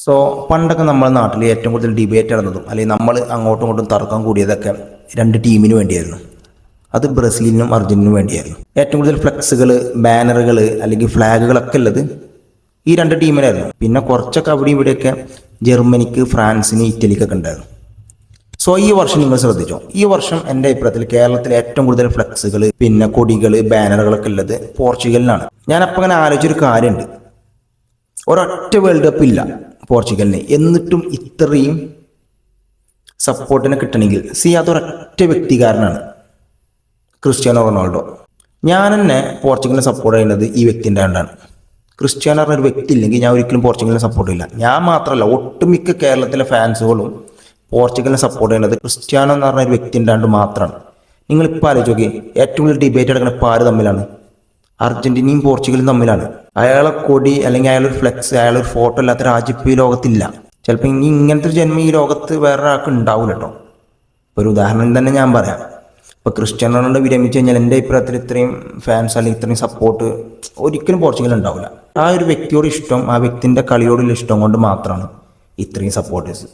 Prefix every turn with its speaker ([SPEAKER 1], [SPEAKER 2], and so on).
[SPEAKER 1] So പണ്ടൊക്കെ നമ്മുടെ നാട്ടിൽ ഏറ്റവും കൂടുതൽ ഡിബേറ്റ് നടന്നതും അല്ലെങ്കിൽ നമ്മൾ അങ്ങോട്ടും ഇങ്ങോട്ടും തർക്കം കൂടിയതൊക്കെ രണ്ട് ടീമിന് വേണ്ടിയായിരുന്നു. അത് ബ്രസീലിനും അർജന്റീനയും വേണ്ടിയായിരുന്നു. ഏറ്റവും കൂടുതൽ ഫ്ലെക്സുകൾ, ബാനറുകൾ അല്ലെങ്കിൽ ഫ്ലാഗുകളൊക്കെ ഉള്ളത് ഈ രണ്ട് ടീമിനായിരുന്നു. പിന്നെ കുറച്ചൊക്കെ അവിടെ ഇവിടെയൊക്കെ ജർമ്മനിക്ക്, ഫ്രാൻസിന്, ഇറ്റലിക്കൊക്കെ ഉണ്ടായിരുന്നു. സോ ഈ വർഷം നിങ്ങൾ ശ്രദ്ധിച്ചോ, ഈ വർഷം എൻ്റെ അഭിപ്രായത്തിൽ കേരളത്തിൽ ഏറ്റവും കൂടുതൽ ഫ്ലെക്സുകൾ, പിന്നെ കൊടികൾ, ബാനറുകളൊക്കെ ഉള്ളത് പോർച്ചുഗലിനാണ്. ഞാനപ്പോൾ അങ്ങനെ ആലോചിച്ചൊരു കാര്യമുണ്ട്. ഒരൊറ്റ വേൾഡ് കപ്പ് ഇല്ല പോർച്ചുഗലിന്, എന്നിട്ടും ഇത്രയും സപ്പോർട്ടിനെ കിട്ടണമെങ്കിൽ അതൊരൊറ്റ വ്യക്തികാരനാണ്, ക്രിസ്ത്യാനോ റൊണാൾഡോ. ഞാൻ തന്നെ പോർച്ചുഗലിനെ സപ്പോർട്ട് ചെയ്യുന്നത് ഈ വ്യക്തിൻ്റെ കൊണ്ടാണ്. ക്രിസ്ത്യാനോ പറഞ്ഞൊരു വ്യക്തി ഇല്ലെങ്കിൽ ഞാൻ ഒരിക്കലും പോർച്ചുഗലിനെ സപ്പോർട്ട് ചെയ്യില്ല. ഞാൻ മാത്രമല്ല, ഒട്ടുമിക്ക കേരളത്തിലെ ഫാൻസുകളും പോർച്ചുഗലിനെ സപ്പോർട്ട് ചെയ്യുന്നത് ക്രിസ്ത്യാനോ എന്ന് പറഞ്ഞ ഒരു വ്യക്തി ഉണ്ടാണ്ട് മാത്രമാണ്. നിങ്ങളിപ്പോൾ ആലോചിച്ച് നോക്കി, ഏറ്റവും കൂടുതൽ ഡിബേറ്റ് നടക്കുന്ന ഇപ്പോൾ ആര് തമ്മിലാണ്? അർജന്റീനയും പോർച്ചുഗലും തമ്മിലാണ്. അയാളെ കൊടി അല്ലെങ്കിൽ അയാളൊരു ഫ്ലെക്സ്, അയാളൊരു ഫോട്ടോ ഇല്ലാത്ത രാജ്യം ഇപ്പോൾ ഈ ലോകത്തില്ല. ചിലപ്പോൾ ഇനി ഇങ്ങനത്തെ ഒരു ജന്മം ഈ ലോകത്ത് വേറൊരാൾക്ക് ഉണ്ടാവില്ല കേട്ടോ. ഒരു ഉദാഹരണം തന്നെ ഞാൻ പറയാം. ഇപ്പോൾ ക്രിസ്ത്യാനോ റൊണാൾഡോ വിരമിച്ച് കഴിഞ്ഞാൽ എൻ്റെ അഭിപ്രായത്തിൽ ഇത്രയും ഫാൻസ് അല്ലെങ്കിൽ ഇത്രയും സപ്പോർട്ട് ഒരിക്കലും പോർച്ചുഗൽ ഉണ്ടാവില്ല. ആ ഒരു വ്യക്തിയോട് ഇഷ്ടം, ആ വ്യക്തിൻ്റെ കളിയോടുള്ള ഇഷ്ടം കൊണ്ട് മാത്രമാണ് ഇത്രയും സപ്പോർട്ടേഴ്സ്.